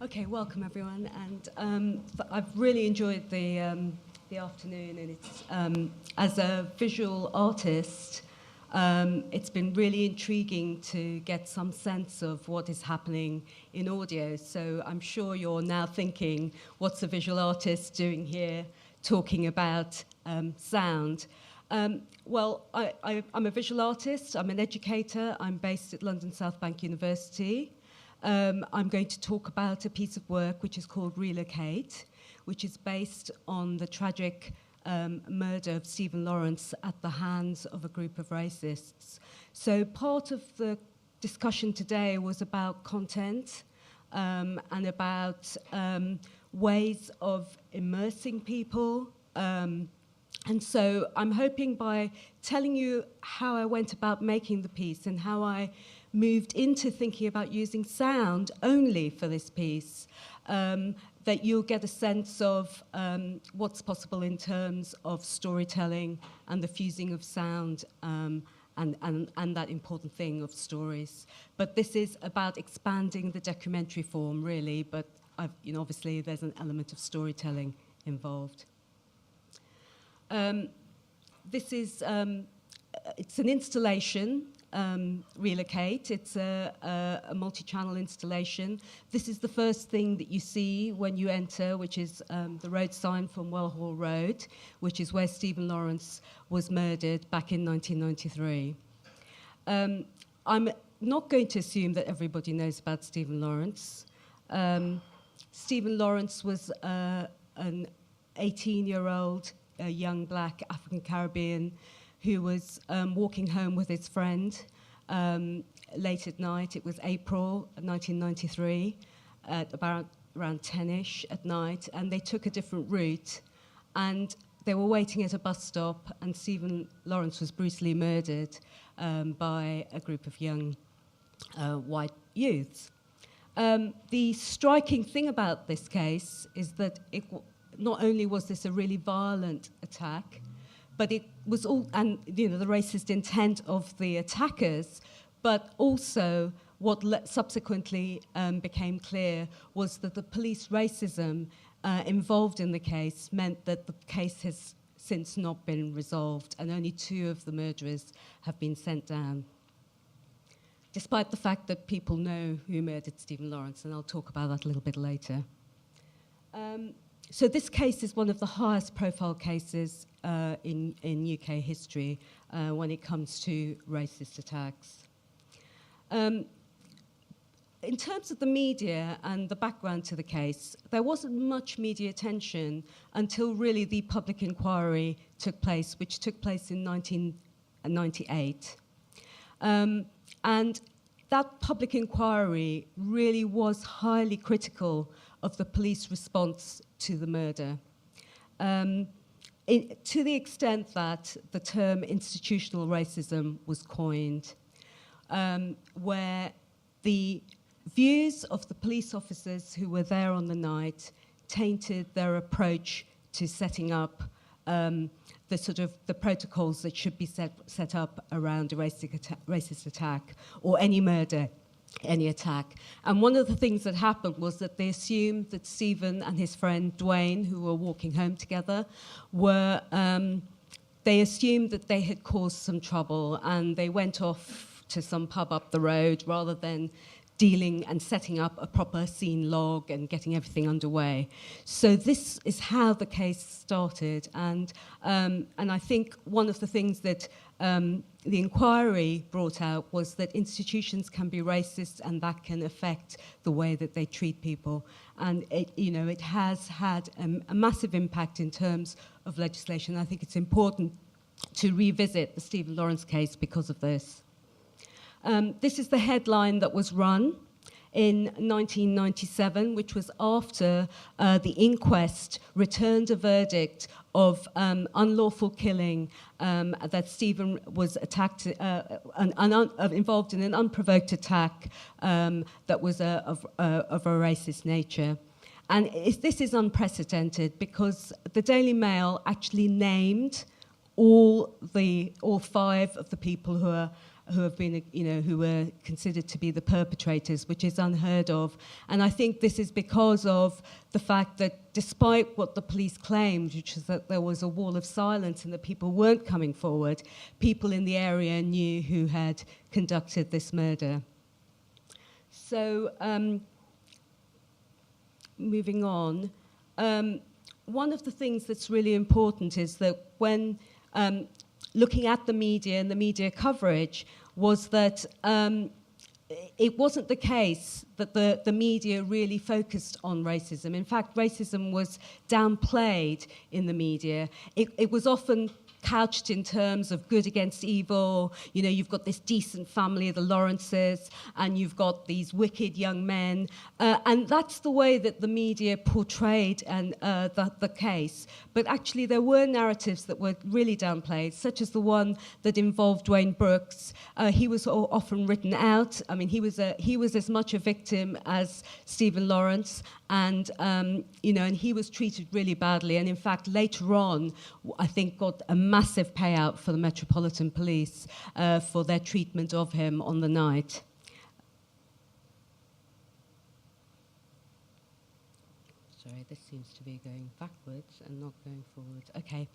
Okay, welcome everyone, and I've really enjoyed the afternoon, and it's as a visual artist, it's been really intriguing to get some sense of what is happening in audio. So I'm sure you're now thinking, what's a visual artist doing here talking about sound? Well, I'm a visual artist, I'm an educator, I'm based at London South Bank University. I'm going to talk about a piece of work which is called Relocate, which is based on the tragic murder of Stephen Lawrence at the hands of a group of racists. So part of the discussion today was about content and about ways of immersing people. And so I'm hoping by telling you how I went about making the piece and how I moved into thinking about using sound only for this piece, that you'll get a sense of what's possible in terms of storytelling and the fusing of sound and that important thing of stories. But this is about expanding the documentary form, really, but obviously there's an element of storytelling involved. This is, it's an installation, Relocate. It's a multi-channel installation. This is the first thing that you see when you enter, which is the road sign from Wellhall Road, which is where Stephen Lawrence was murdered back in 1993. I'm not going to assume that everybody knows about Stephen Lawrence. Stephen Lawrence was an 18-year-old young black African Caribbean who was walking home with his friend late at night. It was April 1993, at around 10-ish at night, and they took a different route, and they were waiting at a bus stop, and Stephen Lawrence was brutally murdered by a group of young white youths. The striking thing about this case is that not only was this a really violent attack, but it was all, and the racist intent of the attackers, but also what subsequently became clear was that the police racism involved in the case meant that the case has since not been resolved, and only 2 of the murderers have been sent down, despite the fact that people know who murdered Stephen Lawrence, and I'll talk about that a little bit later. So this case is one of the highest profile cases in UK history when it comes to racist attacks. In terms of the media and the background to the case, there wasn't much media attention until really the public inquiry took place, which took place in 1998. And that public inquiry really was highly critical of the police response to the murder, to the extent that the term institutional racism was coined, where the views of the police officers who were there on the night tainted their approach to setting up the protocols that should be set up around a racist attack or any murder, any attack. And one of the things that happened was that they assumed that Stephen and his friend Dwayne, who were walking home together, they assumed that they had caused some trouble, and they went off to some pub up the road rather than dealing and setting up a proper scene log and getting everything underway. So this is how the case started, and I think one of the things that the inquiry brought out was that institutions can be racist, and that can affect the way that they treat people. And it has had a massive impact in terms of legislation. I think it's important to revisit the Stephen Lawrence case because of this. This is the headline that was run in 1997, which was after the inquest returned a verdict of unlawful killing, that Stephen was attacked, involved in an unprovoked attack that was of a racist nature. And this is unprecedented because the Daily Mail actually named all 5 of the people who have been, who were considered to be the perpetrators, which is unheard of. And I think this is because of the fact that despite what the police claimed, which is that there was a wall of silence and that people weren't coming forward, people in the area knew who had conducted this murder. So, moving on, one of the things that's really important is that when looking at the media and the media coverage was that it wasn't the case that the media really focused on racism. In fact, racism was downplayed in the media. It was often couched in terms of good against evil. You've got this decent family, the Lawrences, and you've got these wicked young men. And that's the way that the media portrayed the case. But actually, there were narratives that were really downplayed, such as the one that involved Dwayne Brooks. He was often written out. I mean, he was as much a victim as Stephen Lawrence, and and he was treated really badly. And in fact, later on, I think got a massive payout for the Metropolitan Police for their treatment of him on the night. Sorry, this seems to be going backwards and not going forward. Okay.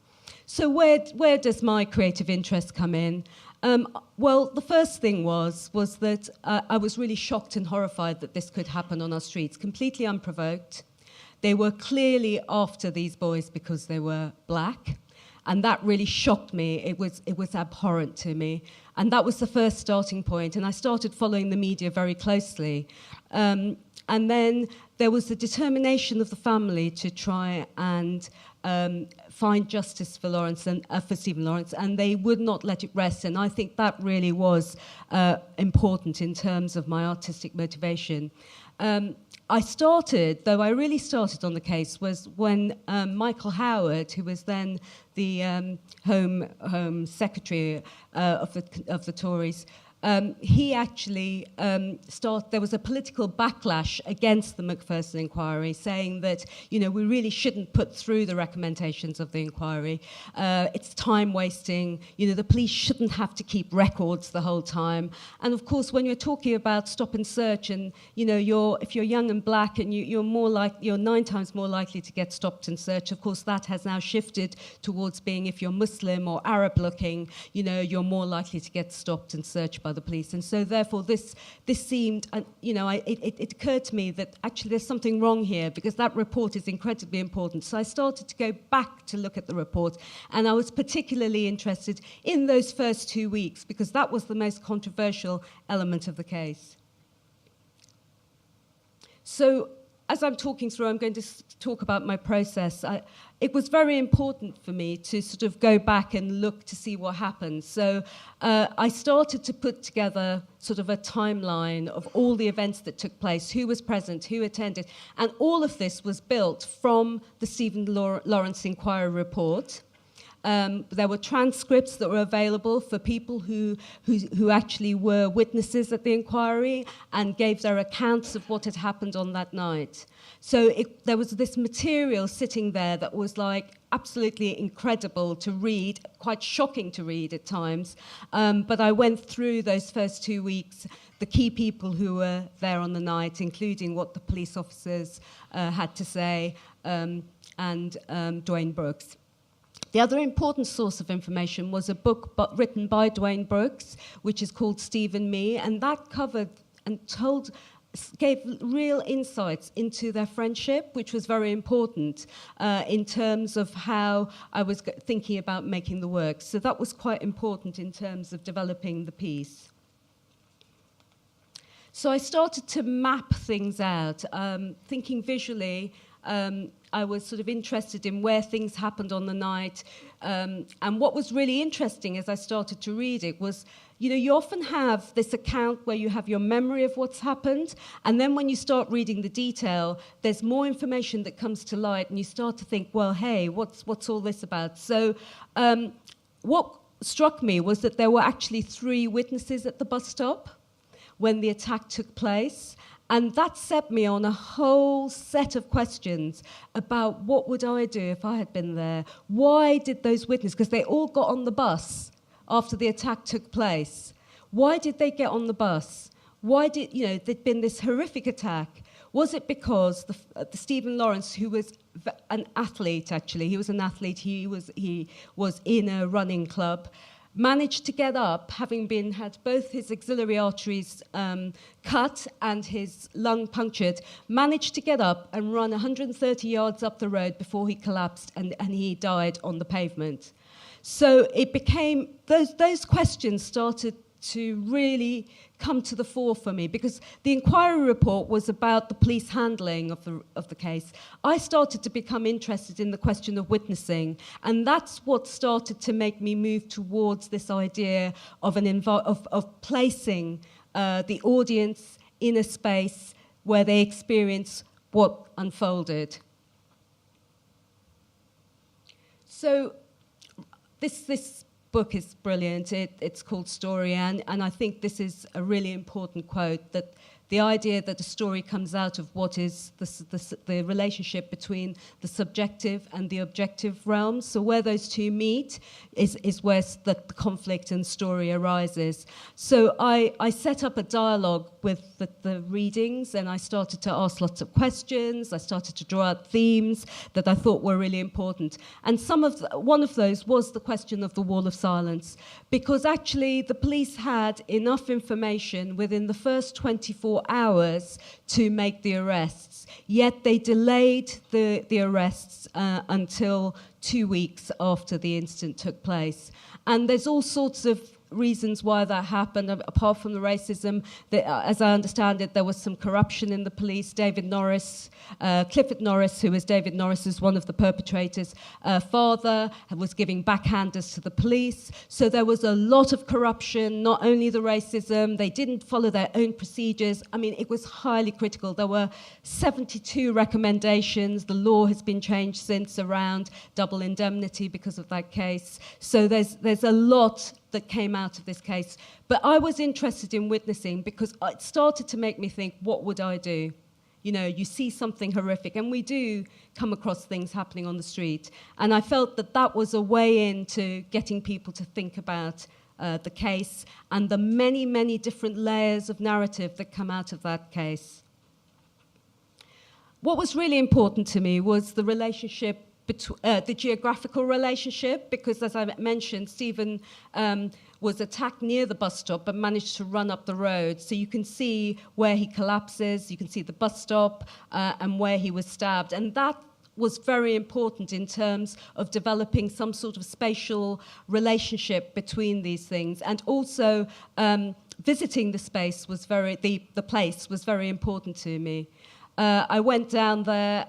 So where does my creative interest come in? Well, the first thing was that I was really shocked and horrified that this could happen on our streets, completely unprovoked. They were clearly after these boys because they were black, and that really shocked me. It was abhorrent to me, and that was the first starting point. And I started following the media very closely. And then there was the determination of the family to try and find justice for Lawrence and for Stephen Lawrence, and they would not let it rest. And I think that really was important in terms of my artistic motivation. I really started on the case was when Michael Howard, who was then the Home Secretary of the Tories, he actually there was a political backlash against the Macpherson inquiry, saying that, we really shouldn't put through the recommendations of the inquiry. It's time wasting. The police shouldn't have to keep records the whole time. And of course, when you're talking about stop and search, and if you're young and black, and you're 9 times more likely to get stopped and searched. Of course, that has now shifted towards being, if you're Muslim or Arab looking, you're more likely to get stopped and searched by the police. And so therefore this seemed, it occurred to me that actually there's something wrong here, because that report is incredibly important. So I started to go back to look at the report, and I was particularly interested in those first 2 weeks, because that was the most controversial element of the case. So as I'm talking through, I'm going to talk about my process. It was very important for me to sort of go back and look to see what happened. So I started to put together sort of a timeline of all the events that took place, who was present, who attended, and all of this was built from the Stephen Lawrence Inquiry report. There were transcripts that were available for people who actually were witnesses at the inquiry and gave their accounts of what had happened on that night. So there was this material sitting there that was like absolutely incredible to read, quite shocking to read at times. But I went through those first 2 weeks, the key people who were there on the night, including what the police officers had to say, and Dwayne Brooks. The other important source of information was a book written by Dwayne Brooks, which is called Steve and Me, and that covered and gave real insights into their friendship, which was very important in terms of how I was thinking about making the work. So that was quite important in terms of developing the piece. So I started to map things out, thinking visually. I was sort of interested in where things happened on the night. And what was really interesting as I started to read it was, you often have this account where you have your memory of what's happened, and then when you start reading the detail, there's more information that comes to light, and you start to think, well, hey, what's all this about? So what struck me was that there were actually 3 witnesses at the bus stop when the attack took place. And that set me on a whole set of questions about what would I do if I had been there? Why did those witnesses, because they all got on the bus after the attack took place, Why did they get on the bus? Why did, there'd been this horrific attack. Was it because the Stephen Lawrence, who was an athlete, actually, he was an athlete, he was in a running club, managed to get up, having had both his axillary arteries cut and his lung punctured, managed to get up and run 130 yards up the road before he collapsed and he died on the pavement. So it became, those questions started to really come to the fore for me, because the inquiry report was about the police handling of the case. I started to become interested in the question of witnessing, and that's what started to make me move towards this idea of placing the audience in a space where they experience what unfolded. So this book is brilliant. It's called Story, and I think this is a really important quote, that the idea that a story comes out of what is the relationship between the subjective and the objective realms. So where those two meet is where the conflict and story arises. So I set up a dialogue with the readings, and I started to ask lots of questions. I started to draw out themes that I thought were really important. And one of those was the question of the wall of silence, because actually the police had enough information within the first 24 hours to make the arrests, yet they delayed the arrests until 2 weeks after the incident took place. And there's all sorts of reasons why that happened, apart from the racism. As I understand it, there was some corruption in the police. David Norris, Clifford Norris, who was David Norris's one of the perpetrators' father, was giving backhanders to the police. So there was a lot of corruption, not only the racism, they didn't follow their own procedures. I mean, it was highly critical. There were 72 recommendations. The law has been changed since around double indemnity because of that case. So there's a lot that came out of this case. But I was interested in witnessing because it started to make me think, what would I do? You see something horrific, and we do come across things happening on the street. And I felt that was a way into getting people to think about the case and the many, many different layers of narrative that come out of that case. What was really important to me was the relationship, the geographical relationship, because as I mentioned, Stephen was attacked near the bus stop but managed to run up the road. So you can see where he collapses, you can see the bus stop and where he was stabbed. And that was very important in terms of developing some sort of spatial relationship between these things. And also visiting the space was the place was very important to me. I went down there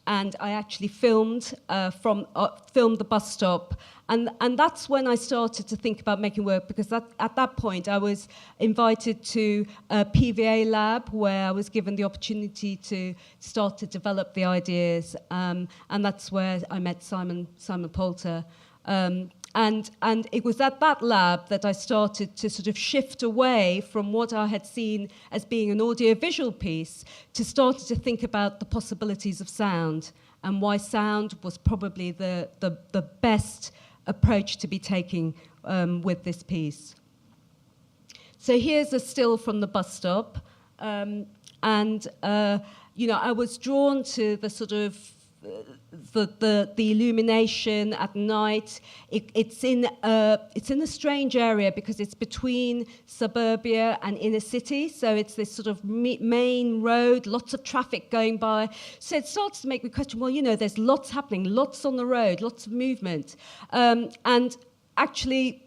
and I actually filmed the bus stop, and that's when I started to think about making work, because at that point I was invited to a PVA lab where I was given the opportunity to start to develop the ideas, and that's where I met Simon Poulter. And it was at that lab that I started to sort of shift away from what I had seen as being an audiovisual piece to start to think about the possibilities of sound and why sound was probably the best approach to be taking with this piece. So here's a still from the bus stop. I was drawn to the sort of the illumination at night. It's in a strange area because it's between suburbia and inner city, so it's this sort of main road, lots of traffic going by. So it starts to make me question, well, there's lots happening, lots on the road, lots of movement. And actually,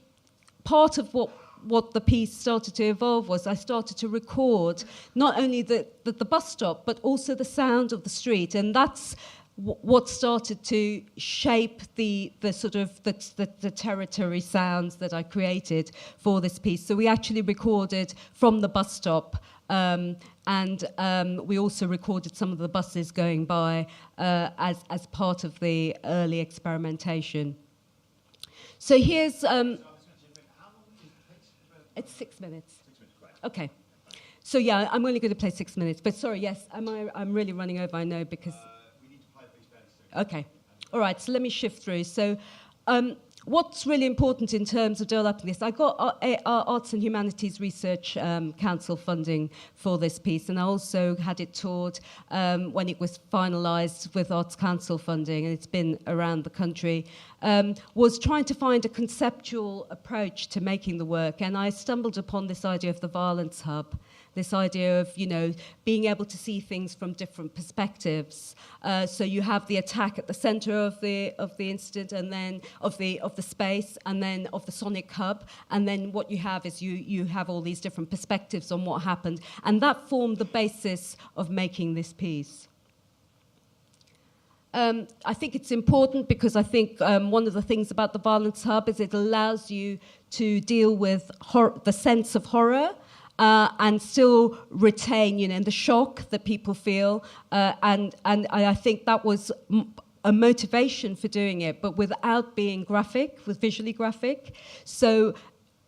part of what the piece started to evolve was I started to record not only the bus stop, but also the sound of the street. And that's what started to shape the sort of the territory sounds that I created for this piece. So we actually recorded from the bus stop, and we also recorded some of the buses going by as part of the early experimentation. So here's it's 6 minutes. 6 minutes, great. Okay. So yeah, I'm only going to play 6 minutes. But sorry, yes, I'm really running over, I know, because. We need to play these fairly soon. Okay. All right, so let me shift through. So what's really important in terms of developing this, I got our Arts and Humanities Research Council funding for this piece, and I also had it toured when it was finalised with Arts Council funding, and it's been around the country, was trying to find a conceptual approach to making the work, and I stumbled upon this idea of the violence hub, this idea of, you know, being able to see things from different perspectives. So you have the attack at the centre of the incident, and then of the space, and then of the sonic hub, and then what you have is you have all these different perspectives on what happened, and that formed the basis of making this piece. I think it's important because I think one of the things about the Violence Hub is it allows you to deal with the sense of horror, and still retain, you know, the shock that people feel, and I think that was a motivation for doing it, but without being graphic, with visually graphic. So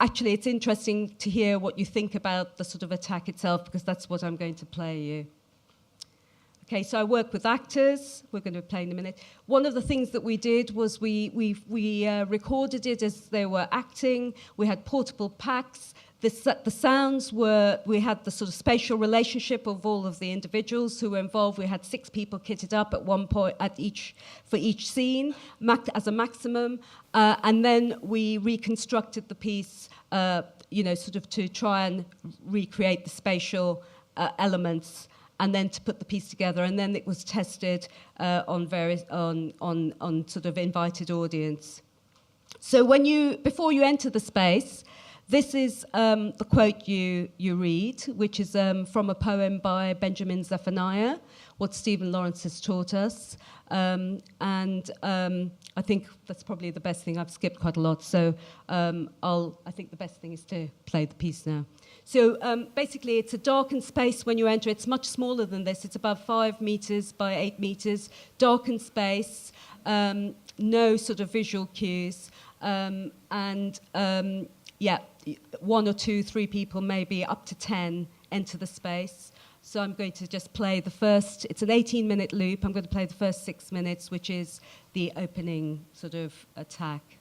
actually, it's interesting to hear what you think about the sort of attack itself, because that's what I'm going to play you. Okay, so I work with actors. We're going to play in a minute. One of the things that we did was we recorded it as they were acting. We had portable packs. The sounds were, we had the sort of spatial relationship of all of the individuals who were involved. We had 6 people kitted up at one point for each scene as a maximum. And then we reconstructed the piece, you know, sort of to try and recreate the spatial elements, and then to put the piece together, and then it was tested on sort of invited audience. So before you enter the space, this is the quote you read, which is from a poem by Benjamin Zephaniah, what Stephen Lawrence has taught us. And I think that's probably the best thing. I've skipped quite a lot, so I think the best thing is to play the piece now. So basically, it's a darkened space when you enter. It's much smaller than this. It's about 5 meters by 8 meters. Darkened space, no sort of visual cues, yeah, 1 or 2, 3 people, maybe up to 10, enter the space. So I'm going to just play the first, it's an 18-minute loop. I'm going to play the first 6 minutes, which is the opening sort of attack.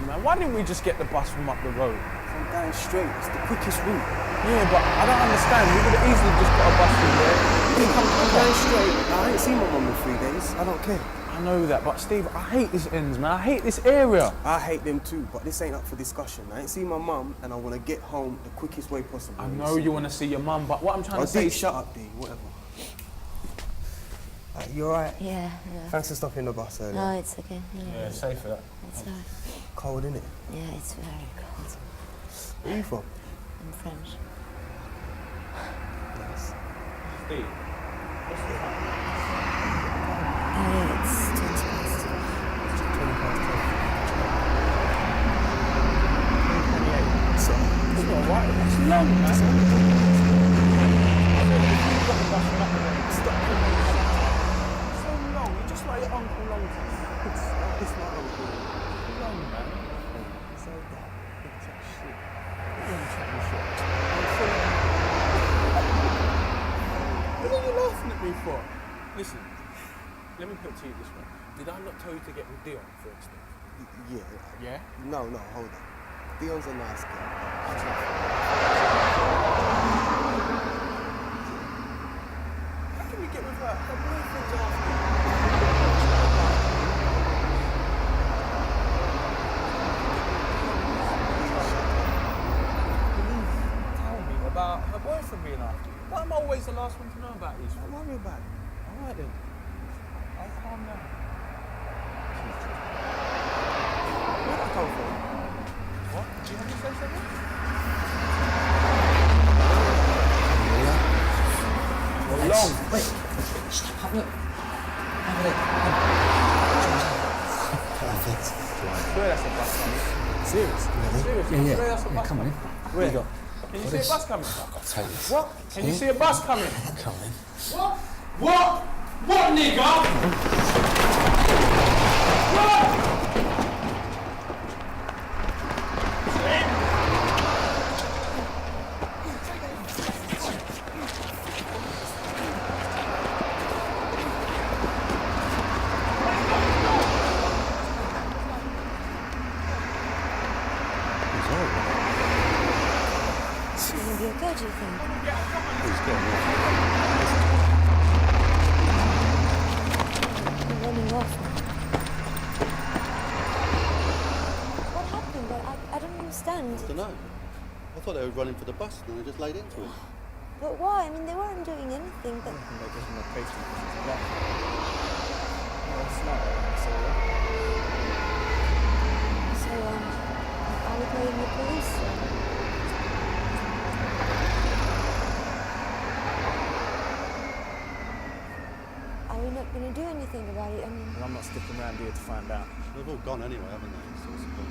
Man, why didn't we just get the bus from up the road? From down straight, it's the quickest route. Yeah, but I don't understand. We could have easily just got a bus from there. I'm down straight. I ain't seen my mum in 3 days. I don't care. I know that, but Steve, I hate this ends, man. I hate this area. I hate them too, but this ain't up for discussion. I ain't seen my mum, and I want to get home the quickest way possible. I know you want to see your mum, but what I'm trying to say... Shut up, D, whatever. You alright? Yeah. Thanks for stopping the bus earlier. No, it's okay. Yeah, safe for that. It's alright. Cold, innit? Yeah, it's very cold. Where are you from? I'm French. Nice. Steve, what's the time? It's 20 past. 20 past 10. 28. So, It's not right. It's long, man. Stop. So long. You're just like your Uncle Longton. It's my uncle. Long, man. So dark. It's like shit. What are you laughing at me for? Listen, let me put it to you this way. Did I not tell you to get with Dion, for instance? Yeah. Yeah? No, hold on. Dion's a nice girl. How can we her boyfriend's after me. Please tell me about her boyfriend being after you. Why am I always the last one to know about these? Don't worry about it. All right then. I'll calm down. Where'd that come from? What? Do you have to say something? Long. Wait, stop, have a look. Have a look. Perfect. Swear that's a bus coming. Serious? Serious? Yeah, Swear yeah. that's a bus Come on in. Where? You got? Can you see a bus coming? I've got to tell you this. What? Can you see a bus coming? Come on in. What, nigga? She's gonna be okay, do you think? You're running off now. What happened? I don't understand. I don't know. I thought they were running for the bus and they just laid into it. But why? I mean, they weren't doing anything, but... So, are we calling the police? Are we not going to do anything about it? I mean... I'm not sticking around here to find out. They've all gone anyway, haven't they? So what's the point?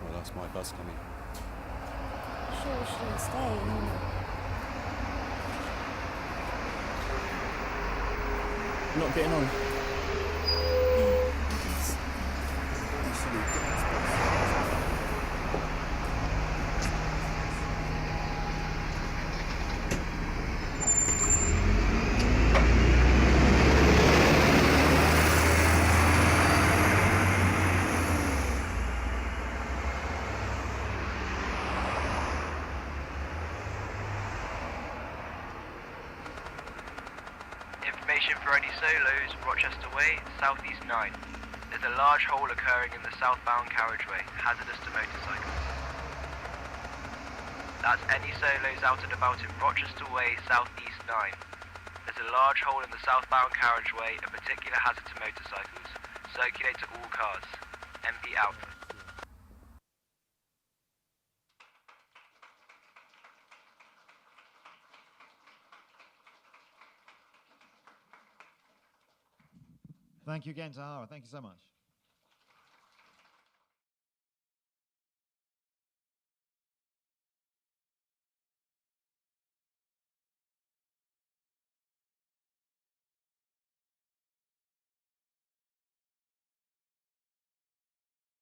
Well, that's my bus coming. Sure, we shouldn't stay. I mean, Not getting on. Information for any solos, Rochester Way, Southeast 9. There's a large hole occurring in the southbound carriageway, hazardous to motorcycles. That's any solos out and about in Rochester Way, Southeast 9. There's a large hole in the southbound carriageway, a particular hazard to motorcycles. Circulate to all cars. MP out. Thank you again, Tahera. Thank you so much.